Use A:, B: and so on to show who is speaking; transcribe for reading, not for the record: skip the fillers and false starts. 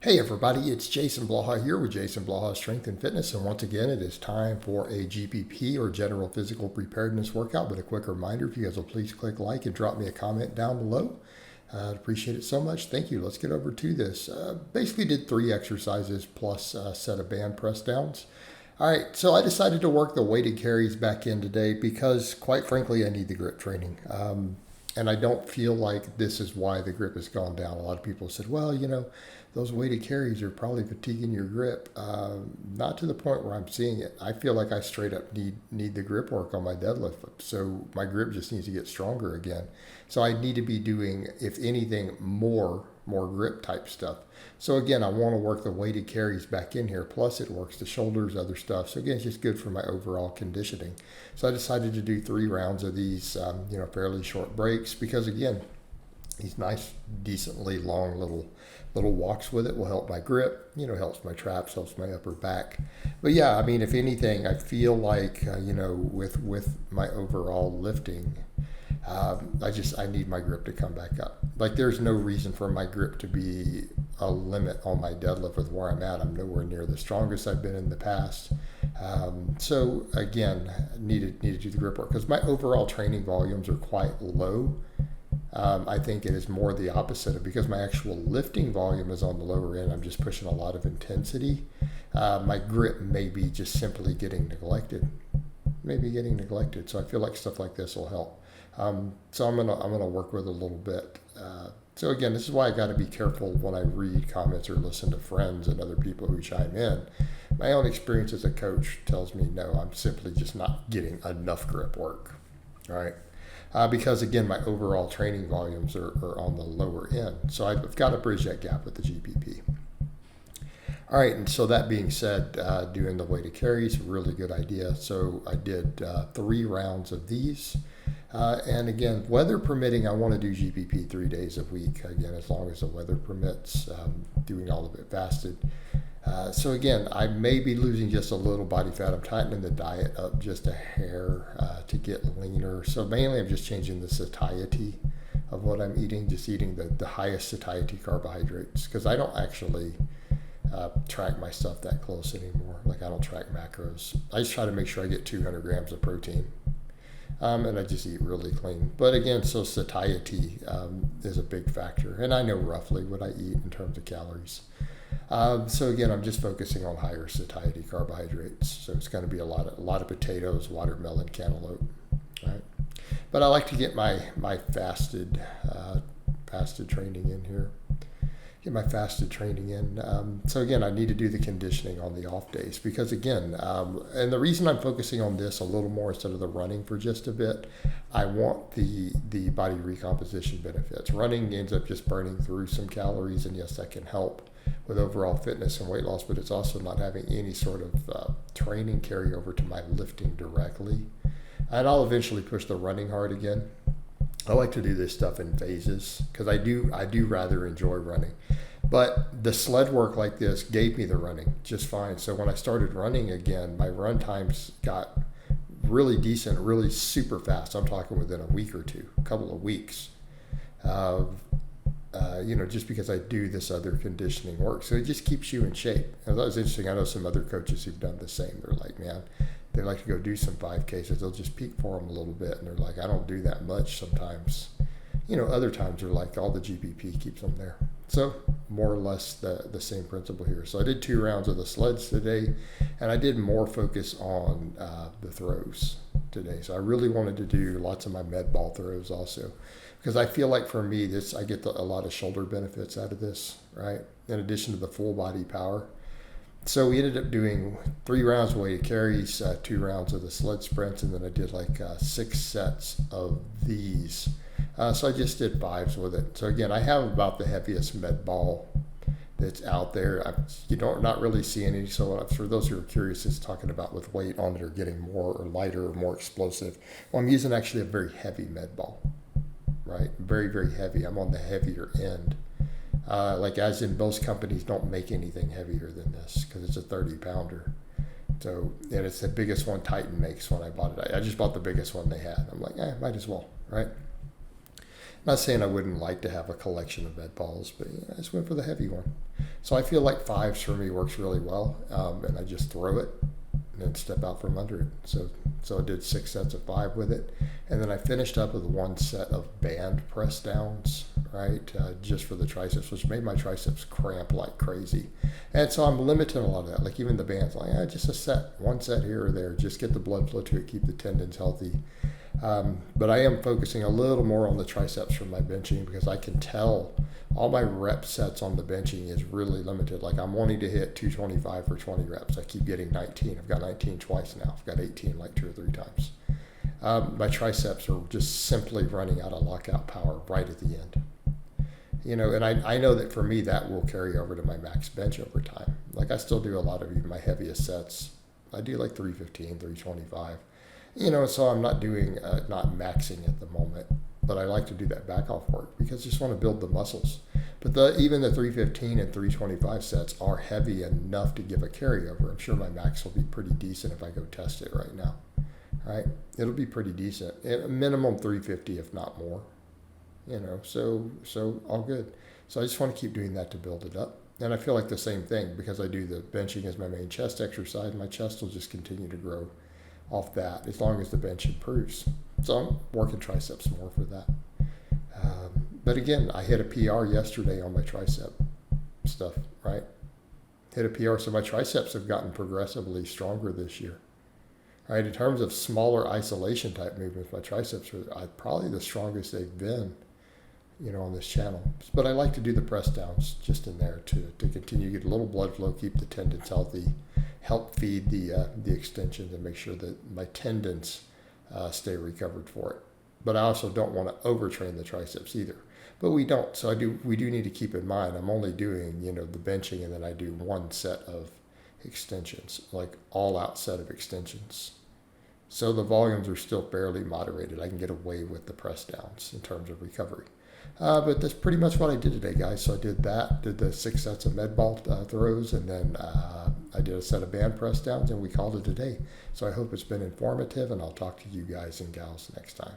A: Hey everybody, it's Jason Blaha here with Jason Blaha Strength and Fitness, and once again it is time for a GPP or General Physical Preparedness workout. But a quick reminder, if you guys will please click like and drop me a comment down below. I'd appreciate it so much. Thank you. Let's get over to this. Basically did 3 exercises plus a set of band press downs. All right, so I decided to work the weighted carries back in today because quite frankly I need the grip training. And I don't feel like this is why the grip has gone down. A lot of people said, well, those weighted carries are probably fatiguing your grip. Not to the point where I'm seeing it. I feel like I straight up need the grip work on my deadlift. So my grip just needs to get stronger again. So I need to be doing, if anything, more grip type stuff. So again, I want to work the weighted carries back in here. Plus it works the shoulders, other stuff. So again, it's just good for my overall conditioning. So I decided to do 3 rounds of these, fairly short breaks because again, these nice, decently long little walks with it will help my grip, helps my traps, helps my upper back. But yeah, I mean, if anything, I feel like, with my overall lifting, I need my grip to come back up. Like there's no reason for my grip to be a limit on my deadlift with where I'm at. I'm nowhere near the strongest I've been in the past. So again, need to do the grip work because my overall training volumes are quite low. I think it is more the opposite of because my actual lifting volume is on the lower end. I'm just pushing a lot of intensity. My grip may be just simply getting neglected. So I feel like stuff like this will help. So I'm gonna work with it a little bit. So again, this is why I got to be careful when I read comments or listen to friends and other people who chime in. My own experience as a coach tells me no, I'm simply just not getting enough grip work. All right. Because again, my overall training volumes are on the lower end. So I've got to bridge that gap with the GPP. All right, and so that being said, doing the weighted carries, really good idea. So I did 3 rounds of these. And again, weather permitting, I want to do GPP 3 days a week. Again, as long as the weather permits, doing all of it fasted. So again, I may be losing just a little body fat. I'm tightening the diet up just a hair to get leaner. So mainly I'm just changing the satiety of what I'm eating, just eating the highest satiety carbohydrates because I don't actually track my stuff that close anymore. Like I don't track macros. I just try to make sure I get 200 grams of protein. And I just eat really clean. But again, so satiety is a big factor. And I know roughly what I eat in terms of calories. So again, I'm just focusing on higher satiety carbohydrates. So it's going to be a lot of potatoes, watermelon, cantaloupe. Right? But I like to get my fasted training in here. So again, I need to do the conditioning on the off days because again, and the reason I'm focusing on this a little more instead of the running for just a bit, I want the body recomposition benefits. Running ends up just burning through some calories, and yes, that can help with overall fitness and weight loss, but it's also not having any sort of training carry over to my lifting directly. And I'll eventually push the running hard again. I like to do this stuff in phases because I do rather enjoy running. But the sled work like this gave me the running just fine. So when I started running again, my run times got really decent, really super fast. I'm talking within a week or two, a couple of weeks. Just because I do this other conditioning work. So it just keeps you in shape. And that was interesting. I know some other coaches who've done the same. They're like, man, they like to go do some 5Ks. They'll just peak for them a little bit. And they're like, I don't do that much sometimes. Other times they're like, all the GPP keeps them there. So more or less the same principle here. So I did 2 rounds of the sleds today. And I did more focus on the throws today. So I really wanted to do lots of my med ball throws also. Because I feel like for me, I get a lot of shoulder benefits out of this, right? In addition to the full body power. So we ended up doing 3 rounds of weighted carries, 2 rounds of the sled sprints, and then I did like 6 sets of these. So I just did 5s with it. So again, I have about the heaviest med ball that's out there. You don't not really see any. So for those who are curious, it's talking about with weight on it or getting more or lighter or more explosive. Well, I'm using actually a very heavy med ball. Right, very, very heavy. I'm on the heavier end. Like as in most companies don't make anything heavier than this because it's a 30-pounder. So, and it's the biggest one Titan makes when I bought it. I just bought the biggest one they had. I'm like, might as well, right? Not saying I wouldn't like to have a collection of med balls, but I just went for the heavy one. So I feel like fives for me works really well, and I just throw it and then step out from under it. So I did 6 sets of 5 with it, and then I finished up with 1 set of band press downs, right, just for the triceps, which made my triceps cramp like crazy. And so I'm limiting a lot of that, like even the bands, like just a set, 1 set here or there, just get the blood flow to it, keep the tendons healthy. But I am focusing a little more on the triceps for my benching, because I can tell all my rep sets on the benching is really limited. Like I'm wanting to hit 225 for 20 reps. I keep getting 19. I've got 19 twice now. I've got 18 like 2 or 3 times. My triceps are just simply running out of lockout power right at the end. And I know that for me that will carry over to my max bench over time. Like I still do a lot of even my heaviest sets. I do like 315, 325. So I'm not doing, not maxing at the moment, but I like to do that back off work because I just want to build the muscles. But even the 315 and 325 sets are heavy enough to give a carryover. I'm sure my max will be pretty decent if I go test it right now. Right? It'll be pretty decent. Minimum 350, if not more. So all good. So I just want to keep doing that to build it up. And I feel like the same thing, because I do the benching as my main chest exercise, my chest will just continue to grow off that as long as the bench improves. So I'm working triceps more for that. But again, I hit a PR yesterday on my tricep stuff, right? Hit a PR, so my triceps have gotten progressively stronger this year. Right, in terms of smaller isolation type movements, my triceps are probably the strongest they've been, on this channel. But I like to do the press downs just in there to continue to get a little blood flow, keep the tendons healthy, help feed the extensions, and make sure that my tendons stay recovered for it. But I also don't want to overtrain the triceps either. But we don't. So we do need to keep in mind I'm only doing, the benching, and then I do 1 set of extensions, like all out set of extensions. So the volumes are still fairly moderated. I can get away with the press downs in terms of recovery. But that's pretty much what I did today, guys. So I did the 6 sets of med ball throws, and then I did a set of band press downs, and we called it a day. So I hope it's been informative, and I'll talk to you guys and gals next time.